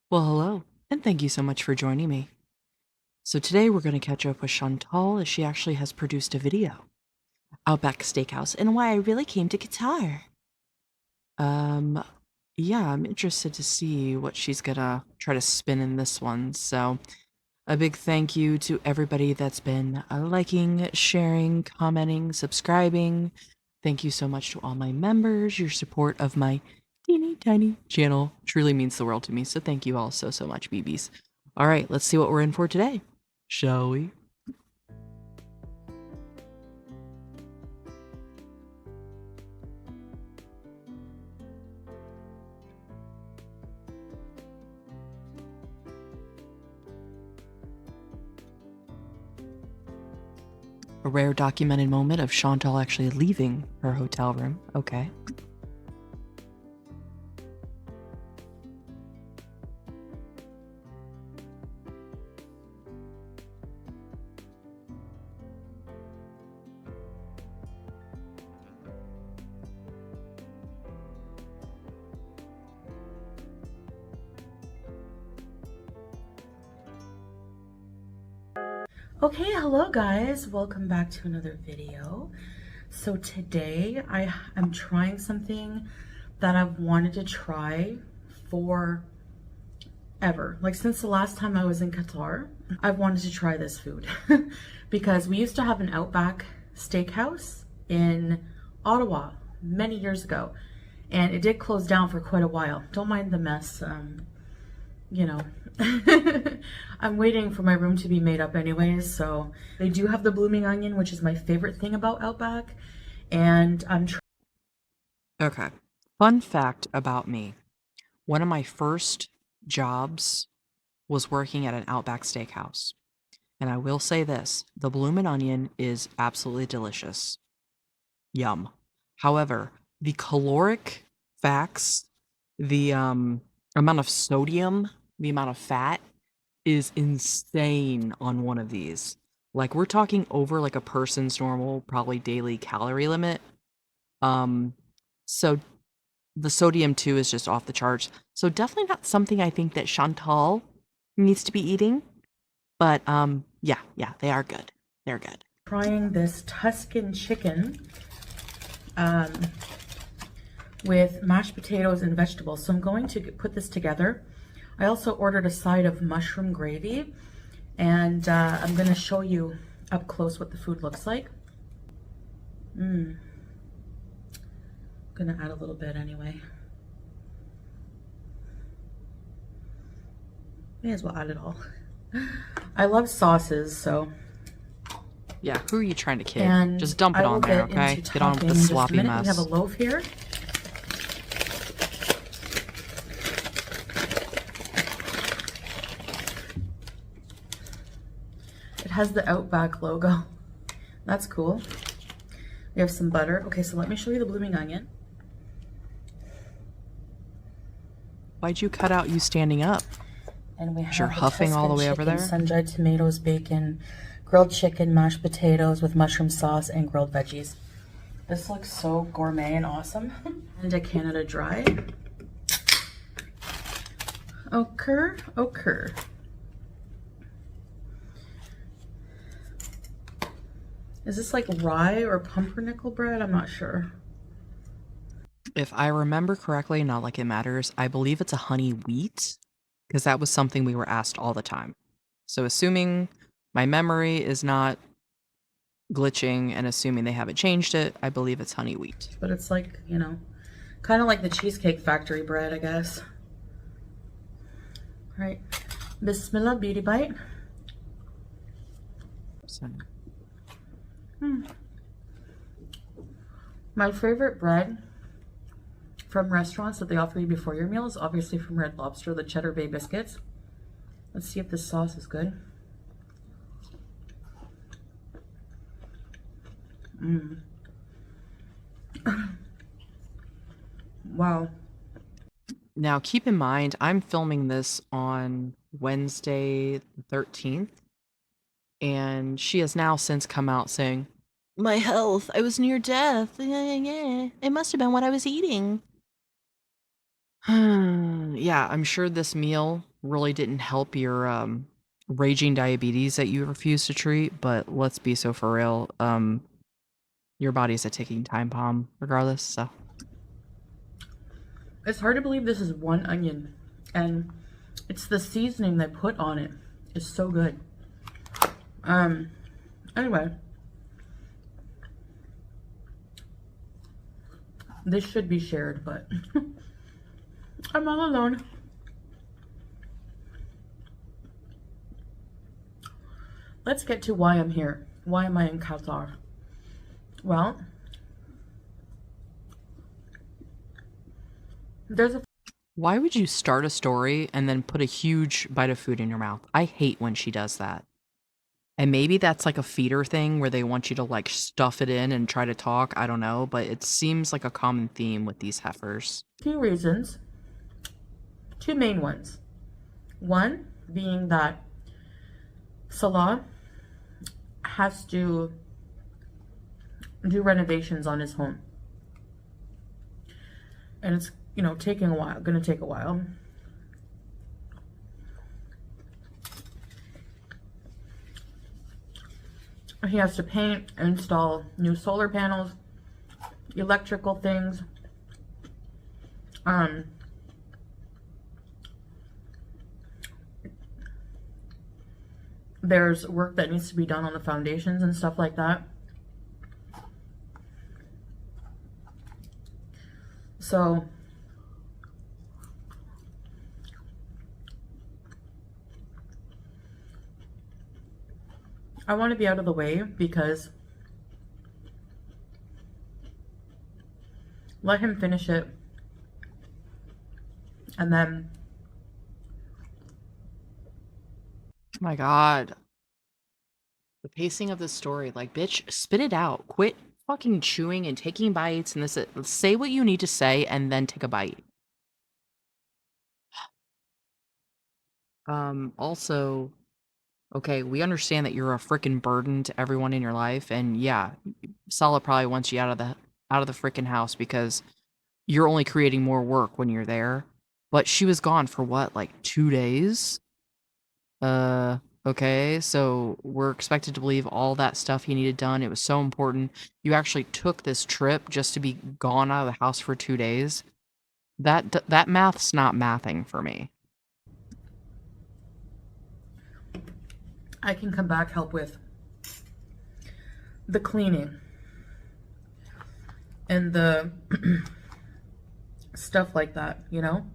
Well, hello, and thank you so much for joining me. So today we're going to catch up with Chantal as she actually has produced a video, Outback Steakhouse, and why I really came to Qatar. Um, yeah, I'm interested to see what she's gonna try to spin in this one. So a big thank you to everybody that's been liking, sharing, commenting, subscribing. Thank you so much to all my members. Your support of my teeny tiny channel truly means the world to me. So thank you all so much, BBs. All right, let's see what we're in for today, shall we? A rare documented moment of Chantal actually leaving her hotel room. Okay. Okay, hello guys, welcome back to another video. So today I'm trying something that I've wanted to try for ever. Like since the last time I was in Qatar, I've wanted to try this food because we used to have an Outback Steakhouse in Ottawa many years ago, and it did close down for quite a while. Don't mind the mess, you know. I'm waiting for my room to be made up anyways. So they do have the blooming onion, which is my favorite thing about Outback, and Okay. Fun fact about me. One of my first jobs was working at an Outback Steakhouse. And I will say this, the bloomin' onion is absolutely delicious. Yum. However, the caloric facts, the amount of sodium, the amount of fat is insane on one of these. Like we're talking over like a person's normal, probably daily calorie limit. Um, so the sodium too is just off the charts. So definitely not something I think that Chantal needs to be eating. But yeah, they are good. They're good. trying this Tuscan chicken with mashed potatoes and vegetables. So I'm going to put this together. I also ordered a side of mushroom gravy, and I'm going to show you up close what the food looks like. I'm going to add a little bit anyway. May as well add it all. I love sauces, so. Yeah, who are you trying to kid? And just dump it on there, okay? Get on with the sloppy mess. We have a loaf here. It has the Outback logo. That's cool. We have some butter. Okay, so let me show you the blooming onion. Why'd you cut out you standing up? And we have You're huffing all the way over there? Sun-dried tomatoes, bacon, grilled chicken, mashed potatoes with mushroom sauce, and grilled veggies. This looks so gourmet and awesome. And a Canada Dry. Ochre. Is this like rye or pumpernickel bread? I'm not sure. If I remember correctly, not like it matters, I believe it's a honey wheat, because that was something we were asked all the time. So assuming my memory is not glitching and assuming they haven't changed it, I believe it's honey wheat. But it's like, you know, kind of like the Cheesecake Factory bread, I guess. All right. Bismillah, beauty bite. My favorite bread from restaurants that they offer you before your meal is obviously from Red Lobster, the Cheddar Bay biscuits. Let's see if this sauce is good. Wow. Now, keep in mind, I'm filming this on Wednesday the 13th, and she has now since come out saying, "My health, I was near death. It must have been what I was eating." Yeah, I'm sure this meal really didn't help your raging diabetes that you refuse to treat, but let's be so for real. Your body's a ticking time bomb regardless, so It's hard to believe this is one onion, and it's the seasoning they put on it is so good. Anyway, this should be shared, but I'm all alone. Let's get to why I'm here. Why am I in Qatar? Well, there's a why would you start a story and then put a huge bite of food in your mouth? I hate when she does that. And maybe that's like a feeder thing where they want you to like stuff it in and try to talk. I don't know, but it seems like a common theme with these heifers. few reasons, two main ones. One being that Salah has to do renovations on his home. And it's, you know, taking a while, gonna take a while. He has to paint, install new solar panels, electrical things. There's work that needs to be done on the foundations and stuff like that. So I want to be out of the way because let him finish it, and then Oh my god. The pacing of this story, like, bitch, spit it out. Quit fucking chewing and taking bites and this say what you need to say and then take a bite. Also, okay, we understand that you're a freaking burden to everyone in your life, and yeah, Salah probably wants you out of the freaking house because you're only creating more work when you're there. But she was gone for what, like 2 days? Okay, so we're expected to believe all that stuff he needed done. It was so important. You actually took this trip just to be gone out of the house for 2 days. That math's not mathing for me. I can come back, help with the cleaning and the stuff like that, you know?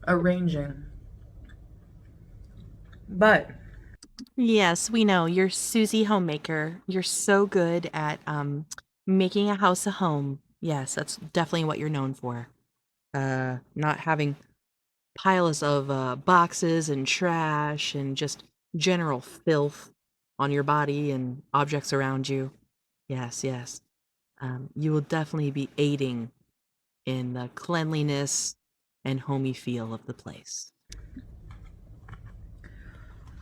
Arranging. But Yes, we know. You're Susie Homemaker. You're so good at making a house a home. Yes, that's definitely what you're known for. Not having piles of boxes and trash and just general filth on your body and objects around you. Yes, yes. You will definitely be aiding in the cleanliness and homey feel of the place.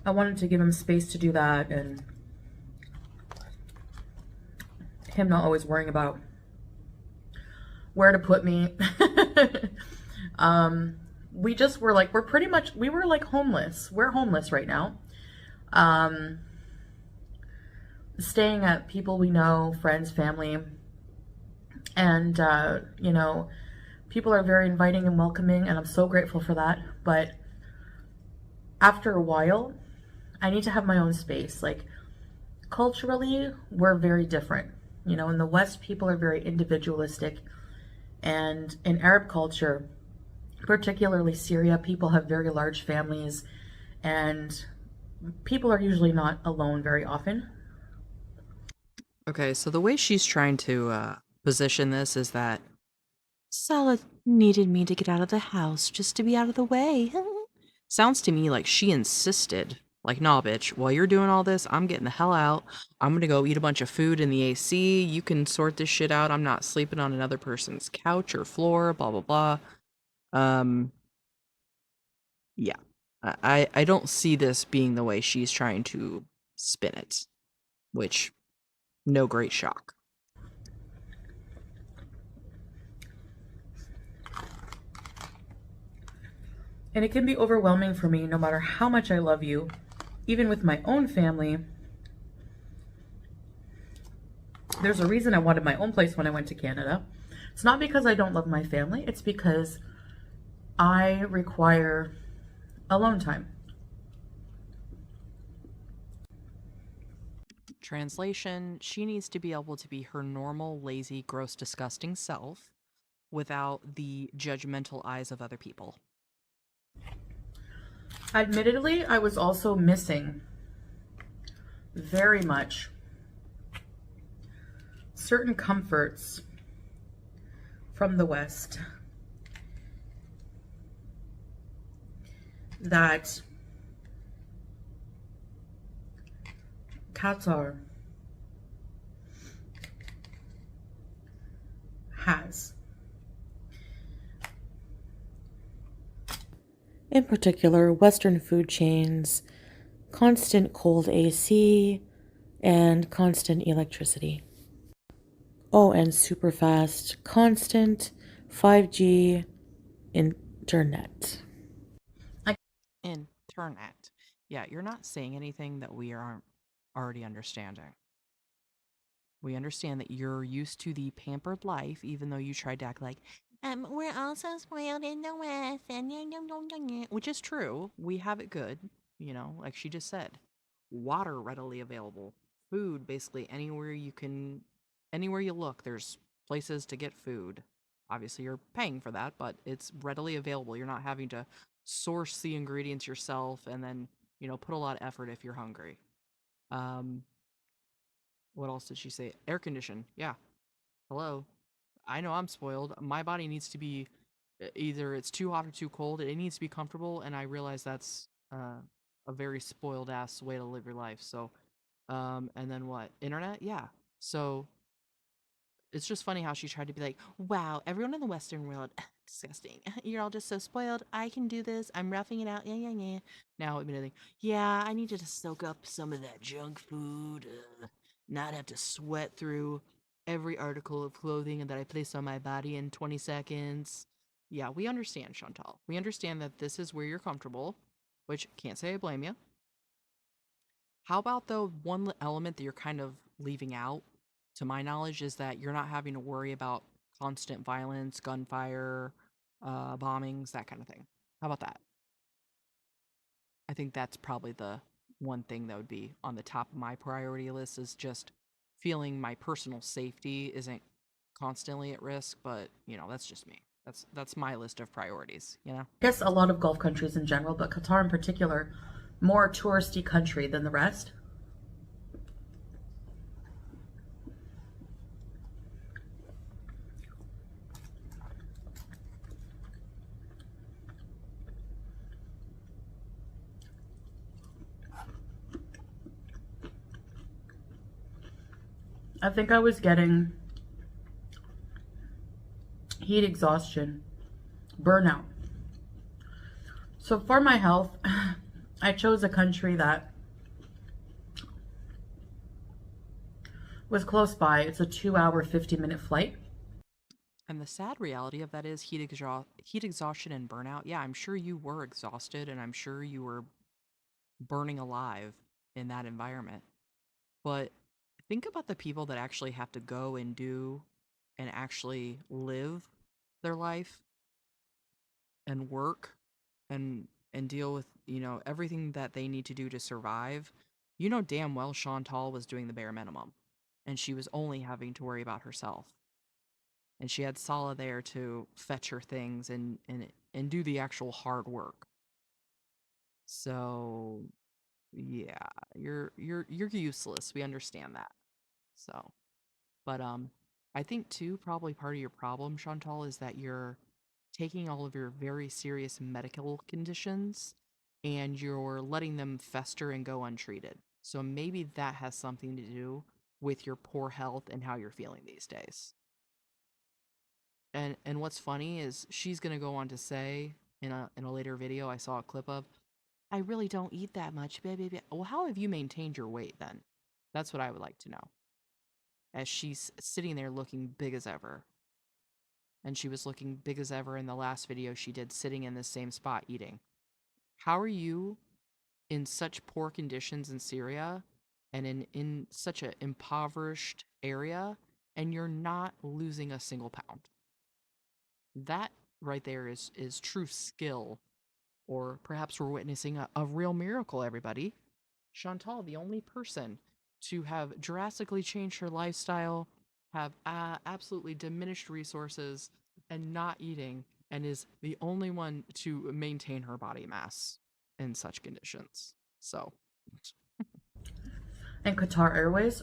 I wanted to give him space to do that and him not always worrying about where to put me. We just were like, we were like homeless. We're homeless right now. Staying at people we know, friends, family. And, you know, people are very inviting and welcoming, and I'm so grateful for that. But after a while, I need to have my own space. Like, culturally, we're very different. You know, in the West, people are very individualistic. And in Arab culture, particularly Syria, people have very large families, and people are usually not alone very often. Okay, so the way she's trying to position this is that Salah needed me to get out of the house just to be out of the way. Sounds to me like she insisted. Like, nah, bitch, while you're doing all this, I'm getting the hell out. I'm gonna go eat a bunch of food in the AC. You can sort this shit out. I'm not sleeping on another person's couch or floor, blah, blah, blah. Um, yeah. I don't see this being the way she's trying to spin it, which, no great shock. And it can be overwhelming for me no matter how much I love you, even with my own family. There's a reason I wanted my own place when I went to Canada. It's not because I don't love my family, it's because I require alone time. Translation, she needs to be able to be her normal, lazy, gross, disgusting self without the judgmental eyes of other people. Admittedly, I was also missing very much certain comforts from the West that Qatar has. In particular, Western food chains, constant cold AC, and constant electricity. Oh, and super fast, constant 5G internet. Internet. Yeah, you're not saying anything that we aren't already understanding. We understand that you're used to the pampered life, even though you tried to act like, we're also spoiled in the West, and which is true. We have it good, like she just said. Water readily available, food basically anywhere you look, there's places to get food. Obviously, you're paying for that, but it's readily available. You're not having to source the ingredients yourself and then, put a lot of effort if you're hungry. Um, what else did she say? Air condition. Yeah. Hello. I know I'm spoiled. My body needs to be either it's too hot or too cold. It needs to be comfortable, and I realize that's a very spoiled ass way to live your life. So, and then what? Internet? Yeah. So it's just funny how she tried to be like, wow, everyone in the Western world, disgusting. You're all just so spoiled. I can do this. I'm roughing it out. Yeah, yeah, yeah. Now admitting, yeah, I need to just soak up some of that junk food, not have to sweat through every article of clothing that I place on my body in 20 seconds. Yeah, we understand, Chantal. We understand that this is where you're comfortable, which can't say I blame you. How about the one element that you're kind of leaving out, to my knowledge, is that you're not having to worry about constant violence, gunfire, bombings, that kind of thing. How about that? I think that's probably the one thing that would be on the top of my priority list is just feeling my personal safety isn't constantly at risk, but that's just me. That's my list of priorities. I guess a lot of Gulf countries in general, but Qatar in particular, more touristy country than the rest. I think I was getting heat exhaustion, burnout. So for my health, I chose a country that was close by. It's a 2-hour, 50-minute flight. And the sad reality of that is heat exhaustion and burnout. Yeah, I'm sure you were exhausted and I'm sure you were burning alive in that environment. But think about the people that actually have to go and do and actually live their life and work and deal with, everything that they need to do to survive. You know damn well Chantal was doing the bare minimum and she was only having to worry about herself. And she had Salah there to fetch her things and do the actual hard work. So yeah, you're useless. We understand that. So, but I think too probably part of your problem, Chantal, is that you're taking all of your very serious medical conditions and you're letting them fester and go untreated. So maybe that has something to do with your poor health and how you're feeling these days. And what's funny is she's gonna go on to say in a later video I saw a clip of, I really don't eat that much, baby. Well, how have you maintained your weight then? That's what I would like to know. As she's sitting there looking big as ever. and she was looking big as ever in the last video she did, sitting in the same spot eating. How are you in such poor conditions in Syria and in such an impoverished area, and you're not losing a single pound? That right there is true skill, or perhaps we're witnessing a real miracle, everybody. Chantal, the only person to have drastically changed her lifestyle, have absolutely diminished resources, and not eating, and is the only one to maintain her body mass in such conditions. So, And Qatar Airways,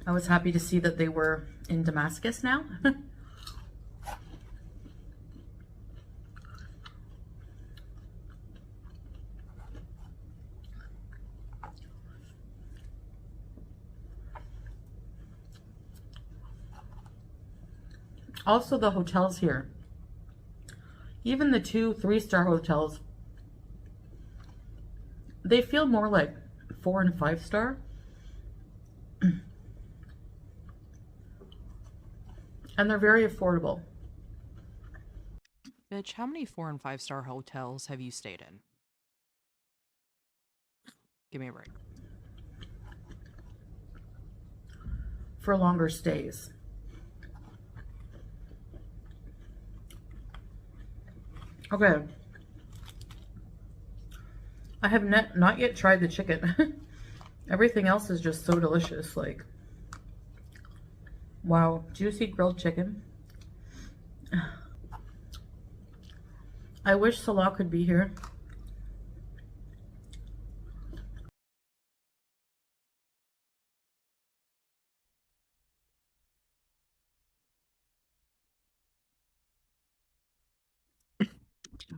I was happy to see that they were in Damascus now. Also, the hotels here, even the 2-3 star hotels, they feel more like 4 and 5 star. And they're very affordable. bitch, how many 4 and 5 star hotels have you stayed in? Give me a break. For longer stays. Okay. I have not yet tried the chicken. Everything else is just so delicious. Like, wow, juicy grilled chicken. I wish Salah could be here.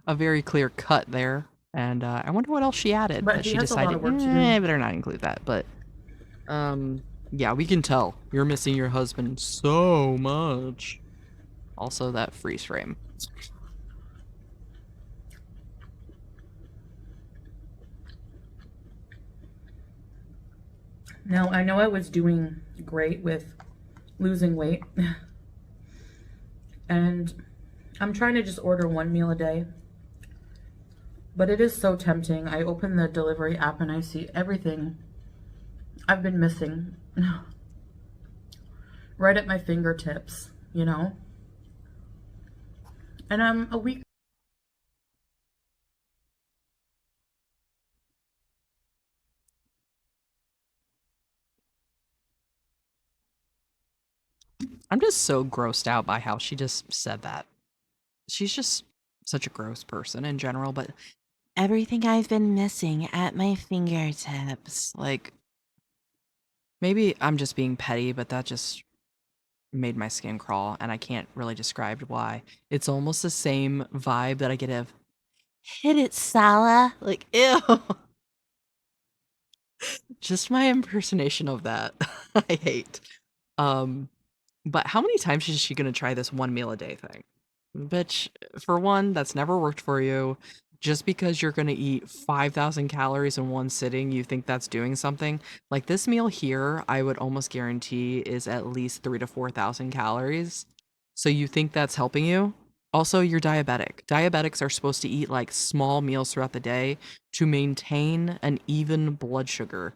A very clear cut there. And I wonder what else she added But that he she has a lot decided, of work to do. better not include that. But, yeah, we can tell. You're missing your husband so much. Also, that freeze frame. Now, I know I was doing great with losing weight. And I'm trying to just order 1 meal a day. But it is so tempting. I open the delivery app and I see everything I've been missing right at my fingertips, you know? And I'm a week. I'm just so grossed out by how she just said that. She's just such a gross person in general, but everything I've been missing at my fingertips. Like, maybe I'm just being petty, but that just made my skin crawl, and I can't really describe why. It's almost the same vibe that I get of hit it, Salah. Like, ew. Just my impersonation of that. I hate. But how many times is she gonna try this 1 meal a day thing? Bitch, for one, that's never worked for you. Just because you're gonna eat 5,000 calories in one sitting, you think that's doing something? Like this meal here, I would almost guarantee is at least 3 to 4,000 calories. So you think that's helping you? Also, you're diabetic. Diabetics are supposed to eat like small meals throughout the day to maintain an even blood sugar.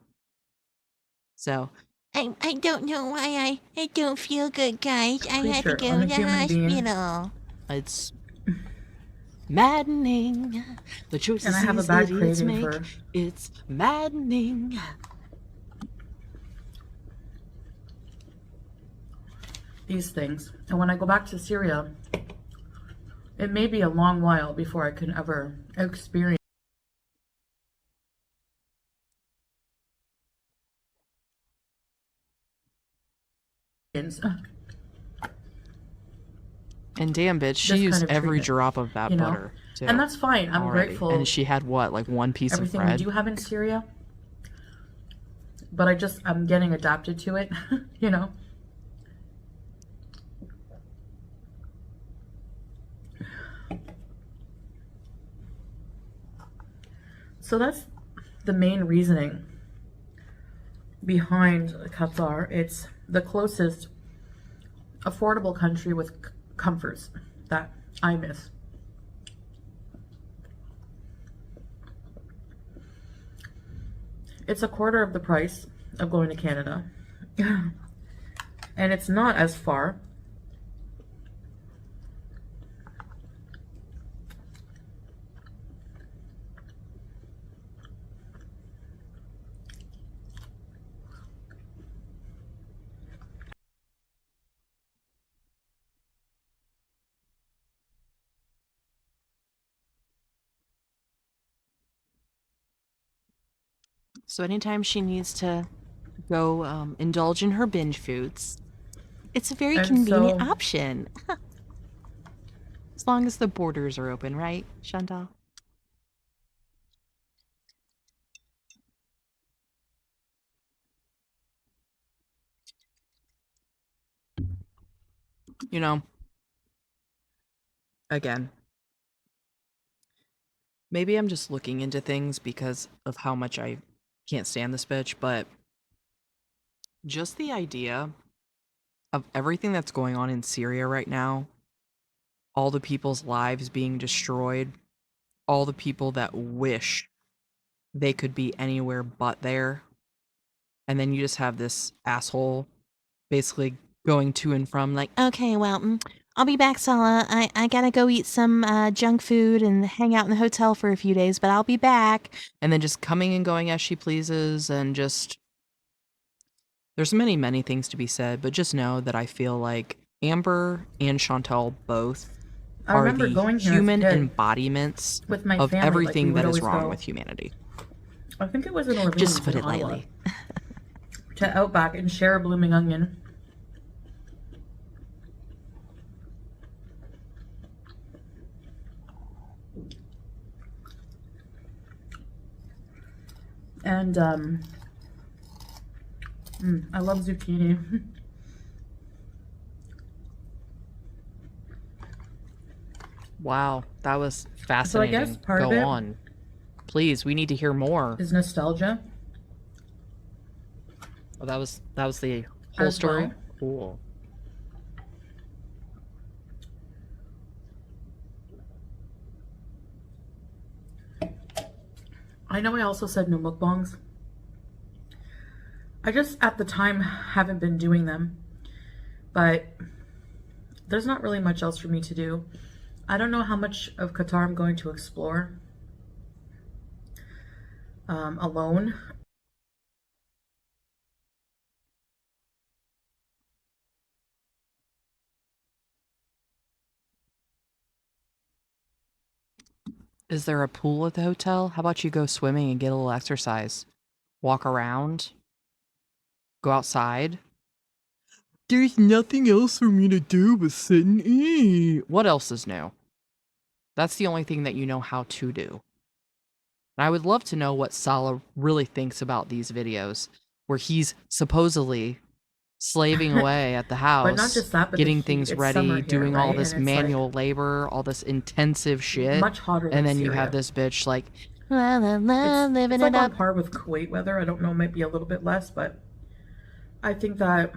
So, I don't know why I don't feel good, guys. I had to Creature, go I'm to a the human being. hospital. It's maddening. The choices And I have a these bad idiots craving make. for It's maddening. these things. And when I go back to Syria, it may be a long while before I can ever experience And damn, bitch, she this used kind of every treatment, drop of that you know? butter, too. And that's fine. I'm already. grateful. And she had what, like one piece of Everything we bread? do have in Syria. But I'm getting adapted to it, you know? So that's the main reasoning behind Qatar. It's the closest affordable country with comforts, that I miss. It's a quarter of the price of going to Canada. And it's not as far. So anytime she needs to go indulge in her binge foods, it's a very And convenient so, option. As long as the borders are open, right, Chantal? You know, again, maybe I'm just looking into things because of how much I can't stand this bitch, but just the idea of everything that's going on in Syria right now, all the people's lives being destroyed, all the people that wish they could be anywhere but there, and then you just have this asshole basically going to and from like, Okay, well, I'll be back, Salah. I gotta go eat some junk food and hang out in the hotel for a few days, but I'll be back. and then just coming and going as she pleases, and just there's many things to be said, but just know that I feel like Amber and Chantal both I are remember the going here as a human kid embodiments with my of family. Like, we everything would that is always wrong go, with humanity. I think it was in Orleans, Just to put in it Ottawa, lightly. to Outback and share a blooming onion. And I love zucchini. Wow, that was fascinating. guess part Go of it on. Please, we need to hear more. is nostalgia Oh, that was the whole as story? well. Cool. I know I also said no mukbangs. I just, at the time, haven't been doing them. But there's not really much else for me to do. I don't know how much of Qatar I'm going to explore alone. Is there a pool at the hotel? How about you go swimming and get a little exercise? Walk around? Go outside? There's nothing else for me to do but sit and eat. What else is new? That's the only thing that you know how to do. And I would love to know what Salah really thinks about these videos where he's supposedly slaving away at the But not house, just that, but getting the heat. things It's ready, summer here, doing all right? this And it's like manual labor, all this intensive shit. much hotter than And then you Syria. have this bitch like, La la la, It's living like it on up. par with Kuwait weather. I don't know, might be a little bit less, but I think that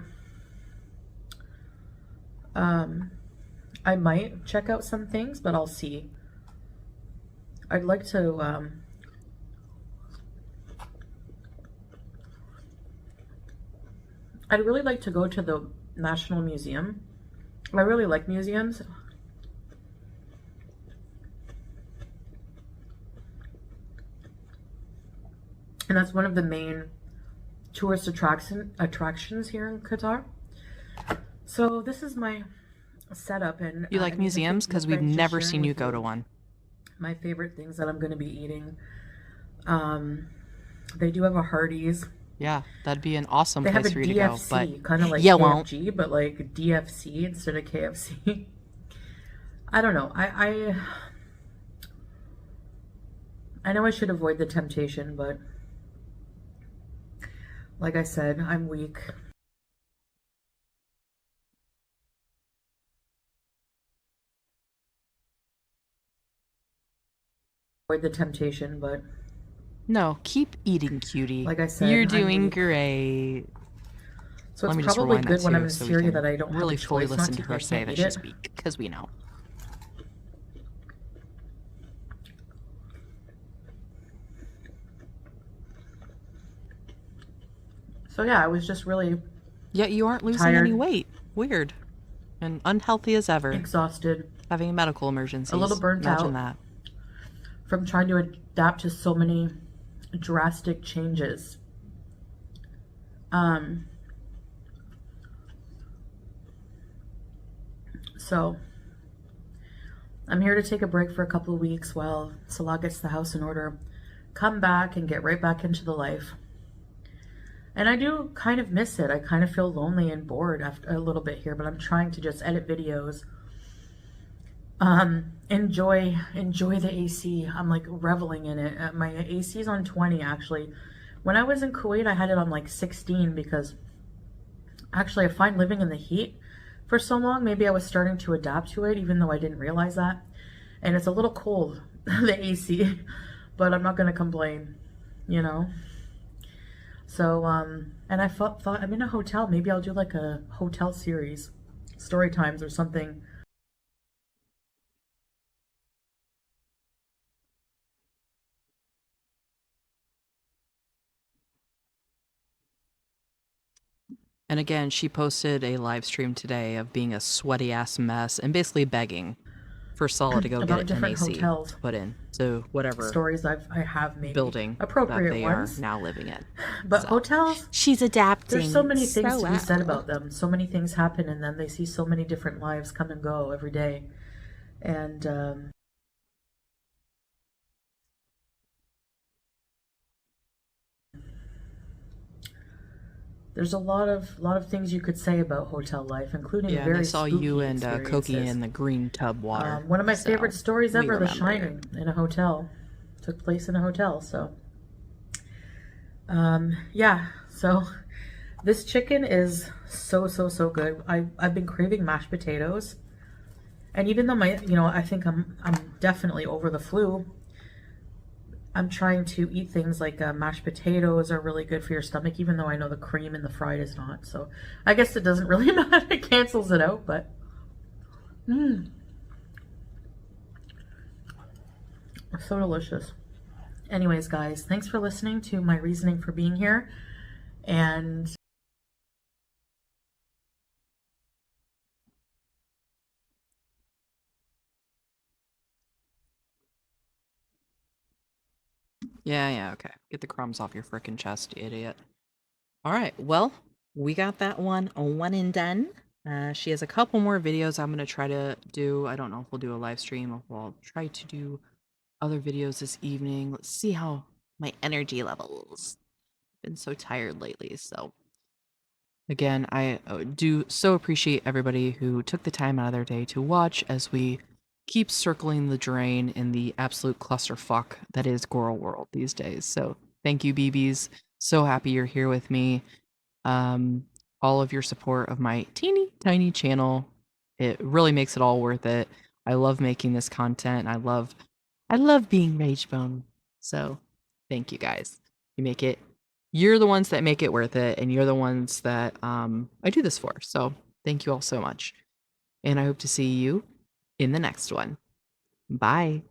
I might check out some things, but I'll see. I'd like to I'd really like to go to the National Museum. I really like museums. And that's one of the main tourist attractions here in Qatar. So this is my setup, and you like I'm gonna take museums? Because we've mukbangs, just never sharing seen you with go to one. my favorite things that I'm going to be eating. They do have a Hardee's. Yeah, that'd be an awesome They have a place for you to go. But DFC, kind of like you won't. KFG, but like DFC instead of KFC. I don't know. I know I should avoid the temptation, but like I said, I'm weak. Avoid the temptation, but No, keep eating, cutie. like I said, You're I'm doing weak. great. So Let it's me just probably rewind good that when I'm too, in so we Syria can that I don't really have a fully choice not listen to to her eat say it. that she's weak, because we know. So yeah, I was just really Yet you aren't losing any tired, weight. Weird. And unhealthy as ever. exhausted, Having medical a little emergencies. burnt Imagine out that. from trying to adapt to so many drastic changes. So I'm here to take a break for a couple of weeks while Salah gets the house in order, come back and get right back into the life. And I do kind of miss it. I kind of feel lonely and bored after a little bit here, but I'm trying to just edit videos. Enjoy the AC. I'm like reveling in it. My AC is on 20 actually. When I was in Kuwait, I had it on like 16 because actually I find living in the heat for so long, maybe I was starting to adapt to it, even though I didn't realize that. And it's a little cold, the AC, but I'm not going to complain, you know? So, and I thought I'm in a hotel. Maybe I'll do like a hotel series, story times or something. And again, she posted a live stream today of being a sweaty ass mess and basically begging for Salah to go About get an different AC hotels, to put in to whatever stories I have, maybe building that appropriate they ones. are now living in. But So, hotels, She's adapting. there's so many things so to be said well. about them. So many things happen, and then they see so many different lives come and go every day. And there's a lot of things you could say about hotel life, including yeah, and very they saw you spooky and Koki experiences. in the green tub water. One of my so favorite stories we ever, The remember. Shining, in a hotel, took place in a hotel. So, yeah. So this chicken is so good. I've been craving mashed potatoes, and even though I think I'm definitely over the flu. I'm trying to eat things like mashed potatoes are really good for your stomach, even though I know the cream in the fried is not. So I guess it doesn't really matter. It cancels it out, but so delicious. Anyways, guys, thanks for listening to my reasoning for being here. And Yeah, okay. Get the crumbs off your frickin' chest, you idiot. All right, well, we got that one and done. She has a couple more videos I'm gonna try to do. I don't know if we'll do a live stream or if we'll try to do other videos this evening. Let's see how my energy levels. Been so tired lately, so again, I do so appreciate everybody who took the time out of their day to watch as we keep circling the drain in the absolute clusterfuck that is Gorl World these days. So thank you, BBs. So happy you're here with me. Um, all of your support of my teeny tiny channel, it really makes it all worth it. I love making this content. I love being Ragebone. So thank you guys. You make it you're the ones that make it worth it, and you're the ones that I do this for. So thank you all so much. And I hope to see you in the next one. Bye.